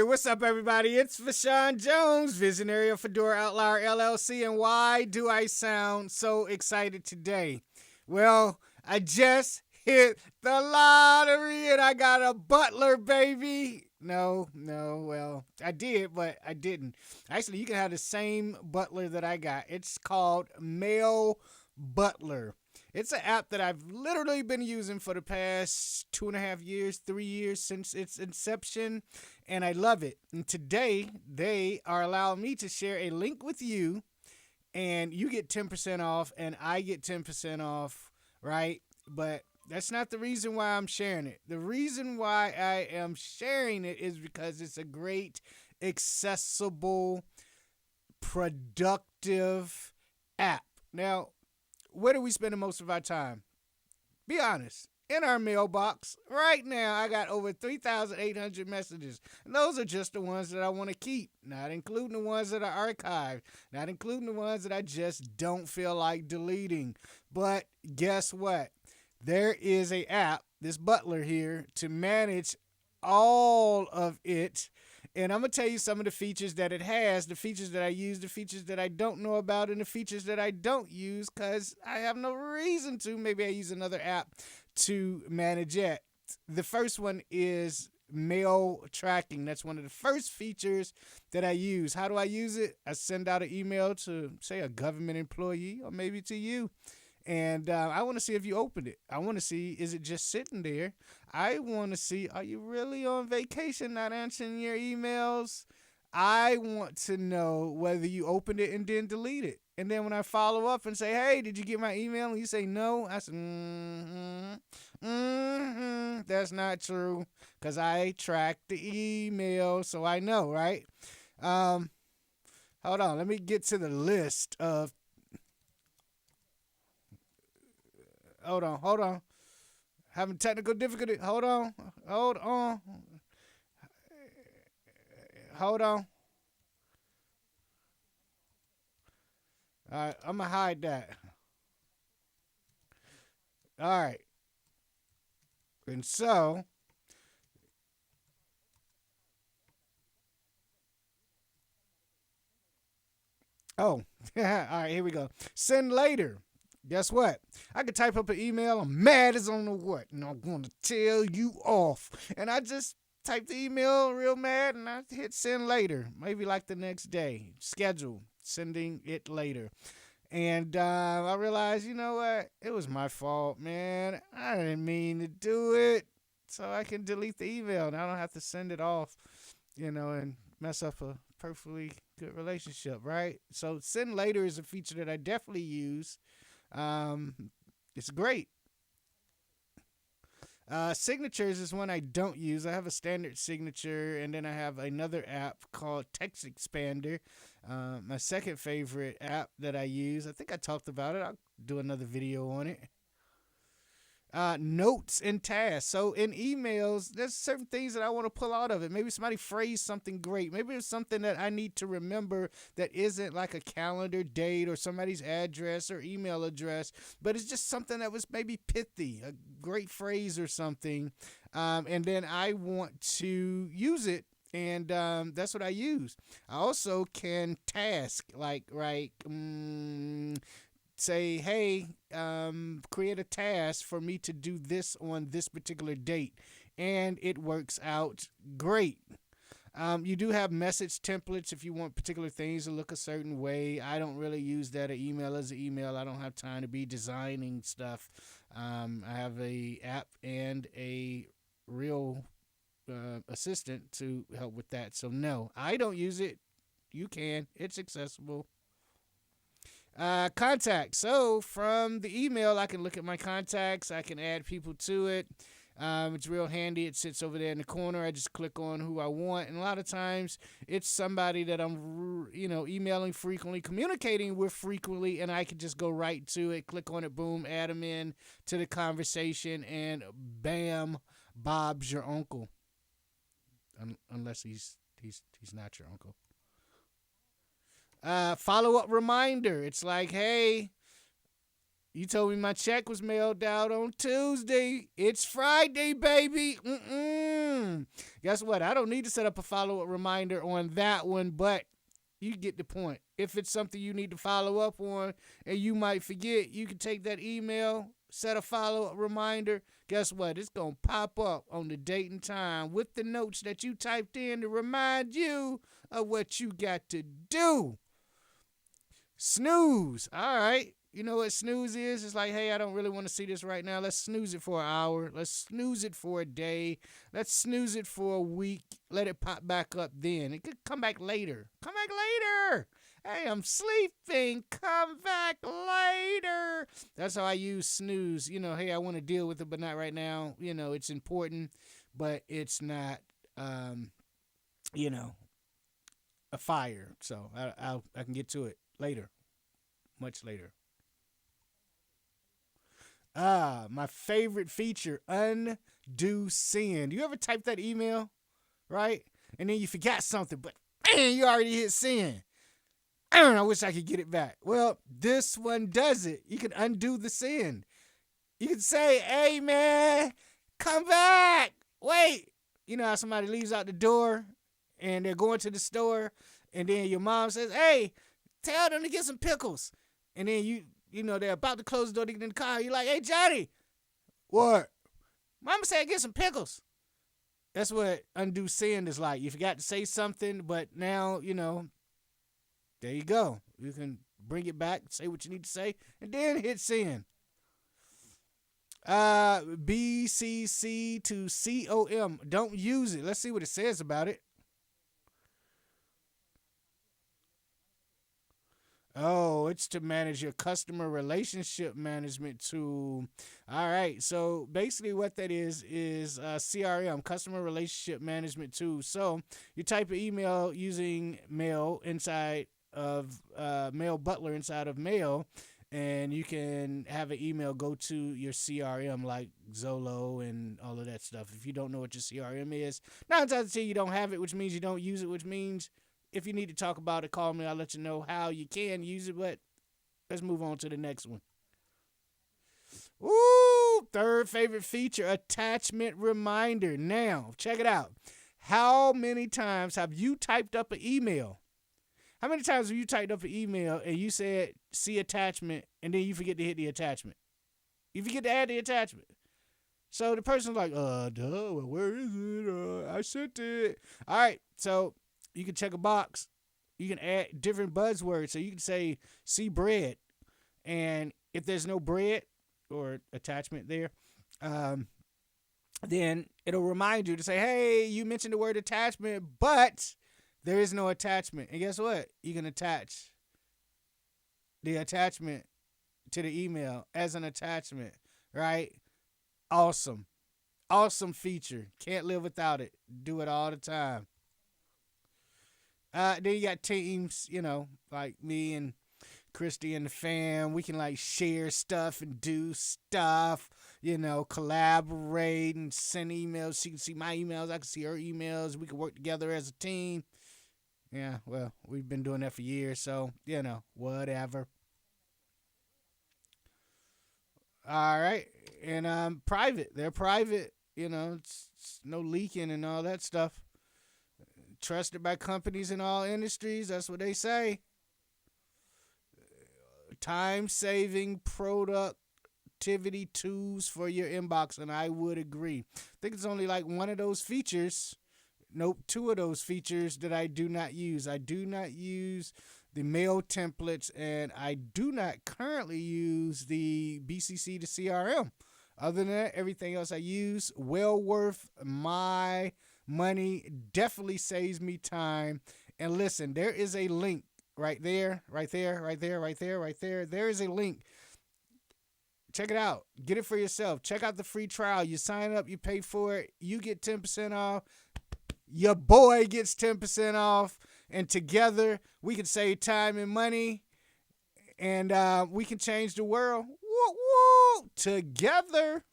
What's up, everybody? It's Vashaun Jones, visionary of Fedora Outlier LLC, and why do I sound so excited today? Well, I just hit the lottery and I got a butler, baby. No, well, I did, but I didn't. Actually, you can have the same butler that I got. It's called Mail Butler. It's an app that I've literally been using for the past 2.5 years, 3 years since its inception, and I love it. And today, they are allowing me to share a link with you, and you get 10% off, and I get 10% off, right? But that's not the reason why I'm sharing it. The reason why I am sharing it is because it's a great, accessible, productive app. Now, where do we spend most of our time? Be honest. In our mailbox. Right now, I got over 3,800 messages. And those are just the ones that I want to keep. Not including the ones that are archived. Not including the ones that I just don't feel like deleting. But guess what? There is an app, this Butler here, to manage all of it. And I'm going to tell you some of the features that it has, the features that I use, the features that I don't know about, and the features that I don't use because I have no reason to. Maybe I use another app to manage it. The first one is mail tracking. That's one of the first features that I use. How do I use it? I send out an email to, say, a government employee or maybe to you. And I want to see if you opened it. I want to see, is it just sitting there? I want to see, are you really on vacation not answering your emails? I want to know whether you opened it and then delete it. And then when I follow up and say, hey, did you get my email? And you say no, I said, that's not true because I tracked the email, so I know, right? Hold on, let me get to the list of. Hold on. Having technical difficulty. Hold on. All right, I'm going to hide that. All right. And so, all right, here we go. Send later. Guess what? I could type up an email. I'm mad as on the what, and I'm going to tell you off. And I just type the email real mad, and I hit send later. Maybe like the next day. Schedule sending it later. And I realized, you know what? It was my fault, man. I didn't mean to do it. So I can delete the email, and I don't have to send it off, and mess up a perfectly good relationship, right? So send later is a feature that I definitely use. It's great. Signatures is one I don't use. I have a standard signature, and then I have another app called Text Expander. My second favorite app that I use. I think I talked about it. I'll do another video on it. Notes and tasks. So in emails, there's certain things that I want to pull out of it. Maybe somebody phrased something great. Maybe it's something that I need to remember that isn't like a calendar date or somebody's address or email address, but it's just something that was maybe pithy, a great phrase or something. And then I want to use it. And that's what I use. I also can task, say, hey, create a task for me to do this on this particular date. And it works out great. You do have message templates if you want particular things to look a certain way. I don't really use that. An email is an email. I don't have time to be designing stuff. I have a app and a real assistant to help with that. So no, I don't use it. You can. It's accessible. Contacts. So from the email, I can look at my contacts. I can add people to it. It's real handy. It sits over there in the corner. I just click on who I want. And a lot of times it's somebody that I'm, emailing frequently, communicating with frequently, and I can just go right to it, click on it, boom, add them in to the conversation, and bam, Bob's your uncle. Unless he's not your uncle. Follow-up reminder. It's like, hey, you told me my check was mailed out on Tuesday. It's Friday, baby. Guess what? I don't need to set up a follow-up reminder on that one, but you get the point. If it's something you need to follow up on and you might forget, you can take that email, set a follow-up reminder. Guess what? It's going to pop up on the date and time with the notes that you typed in to remind you of what you got to do. Snooze. All right. You know what snooze is? It's like, hey, I don't really want to see this right now. Let's snooze it for an hour. Let's snooze it for a day. Let's snooze it for a week. Let it pop back up then. It could come back later. Come back later. Hey, I'm sleeping. Come back later. That's how I use snooze. You know, hey, I want to deal with it, but not right now. You know, it's important, but it's not, you know, a fire. So I can get to it later, much later. My favorite feature, undo send. You ever type that email, right? And then you forgot something, but man, you already hit send. I wish I could get it back. Well, this one does it. You can undo the send. You can say, hey, man, come back. Wait. You know how somebody leaves out the door and they're going to the store and then your mom says, hey, tell them to get some pickles. And then you know, they're about to close the door to get in the car. You're like, hey, Johnny. What? Mama said get some pickles. That's what undo send is like. You forgot to say something, but now, you know, there you go. You can bring it back, say what you need to say, and then hit send. BCC to COM. Don't use it. Let's see what it says about it. Oh, it's to manage your customer relationship management tool. All right. So basically what that is CRM, customer relationship management tool. So you type an email using Mail inside of Mail Butler inside of Mail, and you can have an email go to your CRM like Zolo and all of that stuff. If you don't know what your CRM is, 9 times out of 10 you don't have it, which means you don't use it, which means if you need to talk about it, call me. I'll let you know how you can use it, but let's move on to the next one. Ooh, third favorite feature, attachment reminder. Now, check it out. How many times have you typed up an email? How many times have you typed up an email and you said, see attachment, and then you forget to hit the attachment? You forget to add the attachment. So the person's like, duh, where is it? I sent it. All right, so you can check a box. You can add different buzzwords. So you can say, see bread. And if there's no bread or attachment there, then it'll remind you to say, hey, you mentioned the word attachment, but there is no attachment. And guess what? You can attach the attachment to the email as an attachment, right? Awesome. Awesome feature. Can't live without it. Do it all the time. Then you got teams, you know, like me and Kristi and the fam. We can like share stuff and do stuff, you know, collaborate and send emails. She can see my emails. I can see her emails. We can work together as a team. Yeah, well, we've been doing that for years, so, you know, whatever. All right. And private. They're private. You know, it's no leaking and all that stuff. Trusted by companies in all industries. That's what they say. Time-saving productivity tools for your inbox, and I would agree. I think it's only like one of those features. Nope, 2 of those features that I do not use. I do not use the mail templates, and I do not currently use the BCC to CRM. Other than that, everything else I use, well worth my money, definitely saves me time. And listen, there is a link right there, right there, right there, right there, right there. There is a link. Check it out. Get it for yourself. Check out the free trial. You sign up, you pay for it, you get 10% off. Your boy gets 10% off. And together, we can save time and money. And we can change the world. Woo, woo, together.